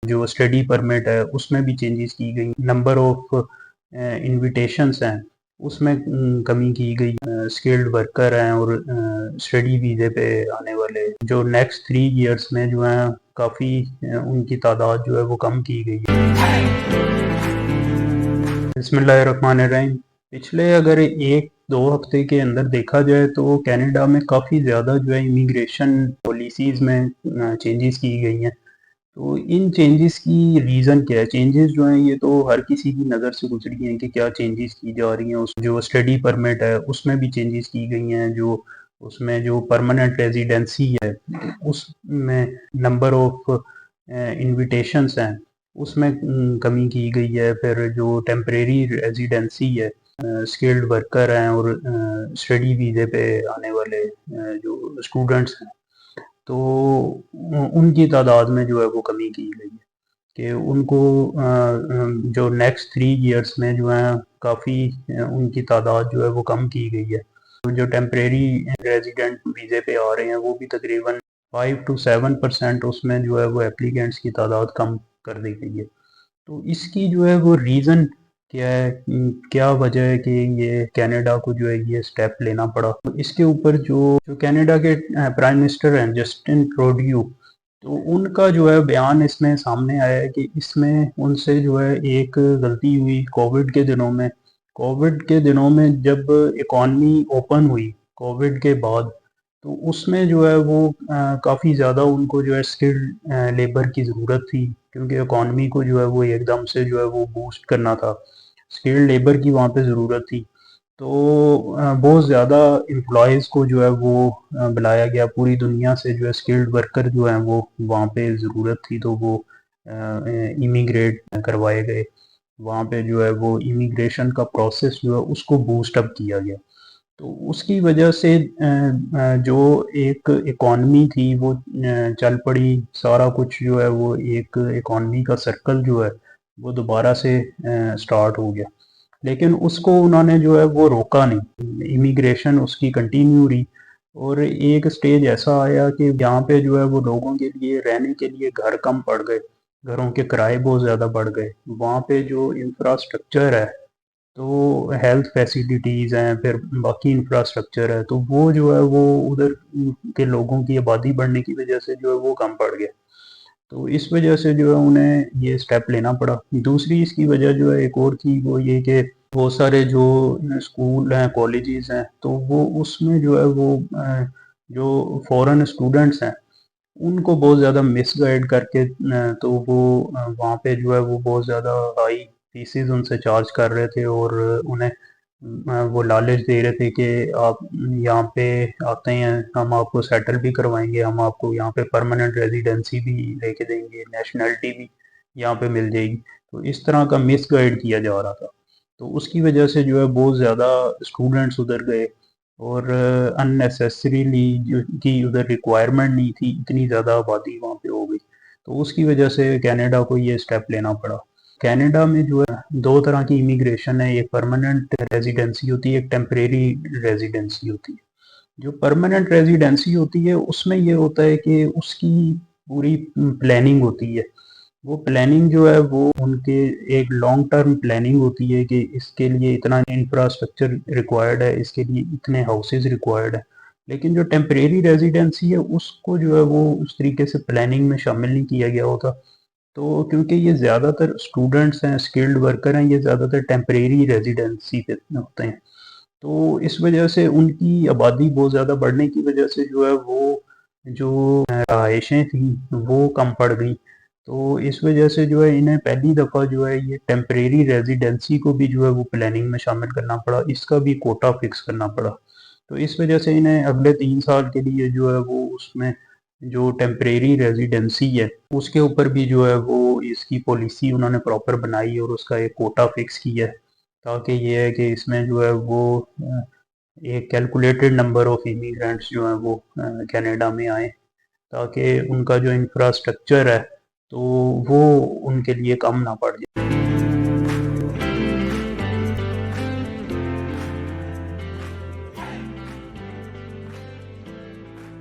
جو study permit ہے اس میں بھی چینجز کی گئی، نمبر آف انویٹیشنس ہیں اس میں کمی کی گئی، اسکلڈ ورکر ہیں اور اسٹڈی ویزے پہ آنے والے جو نیکسٹ 3 ایئرس میں جو ہیں کافی ان کی تعداد جو ہے وہ کم کی گئی ہے۔ بسم اللہ الرحمن الرحیم۔ پچھلے اگر 1-2 ہفتے کے اندر دیکھا جائے تو کینیڈا میں کافی زیادہ جو ہے امیگریشن پالیسیز میں چینجز کی گئی ہیں۔ تو ان چینجز کی ریزن کیا ہے؟ چینجز جو ہیں یہ تو ہر کسی کی نظر سے گزری ہیں کہ کیا چینجز کی جا رہی ہیں۔ جو اسٹڈی پرمٹ ہے اس میں بھی چینجز کی گئی ہیں، جو اس میں جو پرماننٹ ریزیڈنسی ہے اس میں نمبر آف انویٹیشنس ہیں اس میں کمی کی گئی ہے، پھر جو ٹیمپریری ریزیڈنسی ہے، اسکلڈ ورکر ہیں اور اسٹڈی ویزے پہ آنے والے جو اسٹوڈنٹس ہیں تو ان کی تعداد میں جو ہے وہ کمی کی گئی ہے کہ ان کو جو نیکسٹ 3 ایئرس میں جو ہیں کافی ان کی تعداد جو ہے وہ کم کی گئی ہے۔ جو ٹیمپریری ریزیڈنٹ ویزے پہ آ رہے ہیں وہ بھی تقریباً 5 to 7% اس میں جو ہے وہ اپلیکینٹس کی تعداد کم کر دی گئی ہے۔ تو اس کی جو ہے وہ ریزن کیا ہے، کیا وجہ ہے کہ یہ کینیڈا کو جو ہے یہ سٹیپ لینا پڑا؟ اس کے اوپر جو کینیڈا کے پرائم منسٹر ہیں جسٹن ٹروڈیو، تو ان کا جو ہے بیان اس میں سامنے آیا ہے کہ اس میں ان سے جو ہے ایک غلطی ہوئی کووڈ کے دنوں میں جب اکانومی اوپن ہوئی کووڈ کے بعد، تو اس میں جو ہے وہ کافی زیادہ ان کو جو ہے اسکلڈ لیبر کی ضرورت تھی، کیونکہ اکانومی کو جو ہے وہ ایک دم سے جو ہے وہ بوسٹ کرنا تھا، اسکلڈ لیبر کی وہاں پہ ضرورت تھی۔ تو بہت زیادہ امپلائیز کو جو ہے وہ بلایا گیا، پوری دنیا سے جو ہے اسکلڈ ورکر جو ہیں وہ وہاں پہ ضرورت تھی تو وہ امیگریٹ کروائے گئے، وہاں پہ جو ہے وہ امیگریشن کا پروسیس جو ہے اس کو بوسٹ اپ کیا گیا۔ تو اس کی وجہ سے جو ایک اکانومی تھی وہ چل پڑی، سارا کچھ جو ہے وہ ایک اکانومی کا سرکل جو ہے وہ دوبارہ سے سٹارٹ ہو گیا، لیکن اس کو انہوں نے جو ہے وہ روکا نہیں، امیگریشن اس کی کنٹینیو رہی، اور ایک سٹیج ایسا آیا کہ یہاں پہ جو ہے وہ لوگوں کے لیے رہنے کے لیے گھر کم پڑ گئے، گھروں کے کرائے بہت زیادہ بڑھ گئے، وہاں پہ جو انفراسٹرکچر ہے تو ہیلتھ فیسیلیٹیز ہیں، پھر باقی انفراسٹرکچر ہے تو وہ جو ہے وہ ادھر کے لوگوں کی آبادی بڑھنے کی وجہ سے جو ہے وہ کم پڑ گیا، تو اس وجہ سے جو ہے انہیں یہ سٹیپ لینا پڑا۔ دوسری اس کی وجہ جو ہے ایک اور تھی، وہ یہ کہ بہت سارے جو اسکول ہیں کالجز ہیں تو وہ اس میں جو ہے وہ جو فورن اسٹوڈنٹس ہیں ان کو بہت زیادہ مس گائیڈ کر کے تو وہ وہاں پہ جو ہے وہ بہت زیادہ ہائی فیسز ان سے چارج کر رہے تھے، اور انہیں وہ لالچ دے رہے تھے کہ آپ یہاں پہ آتے ہیں ہم آپ کو سیٹل بھی کروائیں گے، ہم آپ کو یہاں پہ پرماننٹ ریزیڈنسی بھی لے کے دیں گے، نیشنلٹی بھی یہاں پہ مل جائے گی، تو اس طرح کا مس گائیڈ کیا جا رہا تھا۔ تو اس کی وجہ سے جو ہے بہت زیادہ اسٹوڈنٹس ادھر گئے، اور ان نیسیسریلی کی ادھر ریکوائرمنٹ نہیں تھی، اتنی زیادہ آبادی وہاں پہ ہو گئی، تو اس کی وجہ سے کینیڈا کو یہ سٹیپ لینا پڑا۔ کینیڈا میں جو ہے 2 طرح کی امیگریشن ہے، ایک پرماننٹ ریزیڈنسی ہوتی ہے، ایک ٹیمپریری ریزیڈنسی ہوتی ہے۔ جو پرماننٹ ریزیڈنسی ہوتی ہے اس میں یہ ہوتا ہے کہ اس کی پوری پلاننگ ہوتی ہے، وہ پلاننگ جو ہے وہ ان کے ایک لانگ ٹرم پلاننگ ہوتی ہے کہ اس کے لیے اتنا انفراسٹرکچر ریکوائرڈ ہے، اس کے لیے اتنے ہاؤسز ریکوائرڈ ہے، لیکن جو ٹیمپریری ریزیڈنسی ہے اس کو جو ہے وہ اس طریقے سے پلاننگ میں شامل نہیں کیا گیا ہوتا، تو کیونکہ یہ زیادہ تر اسٹوڈنٹس ہیں، اسکلڈ ورکر ہیں، یہ زیادہ تر ٹیمپریری ریزیڈنسی پہ ہوتے ہیں، تو اس وجہ سے ان کی آبادی بہت زیادہ بڑھنے کی وجہ سے جو ہے وہ جو رہائشیں تھیں وہ کم پڑ گئیں، تو اس وجہ سے جو ہے انہیں پہلی دفعہ جو ہے یہ ٹیمپریری ریزیڈنسی کو بھی جو ہے وہ پلاننگ میں شامل کرنا پڑا، اس کا بھی کوٹا فکس کرنا پڑا، تو اس وجہ سے انہیں اگلے 3 سال کے لیے جو ہے وہ اس میں جو ٹیمپریری ریزیڈنسی ہے اس کے اوپر بھی جو ہے وہ اس کی پالیسی انہوں نے پراپر بنائی اور اس کا ایک کوٹا فکس کیا ہے، تاکہ یہ ہے کہ اس میں جو ہے وہ ایک کیلکولیٹڈ نمبر آف امیگرینٹس جو ہیں وہ کینیڈا میں آئیں، تاکہ ان کا جو انفراسٹرکچر ہے تو وہ ان کے لیے کم نہ پڑ جائے۔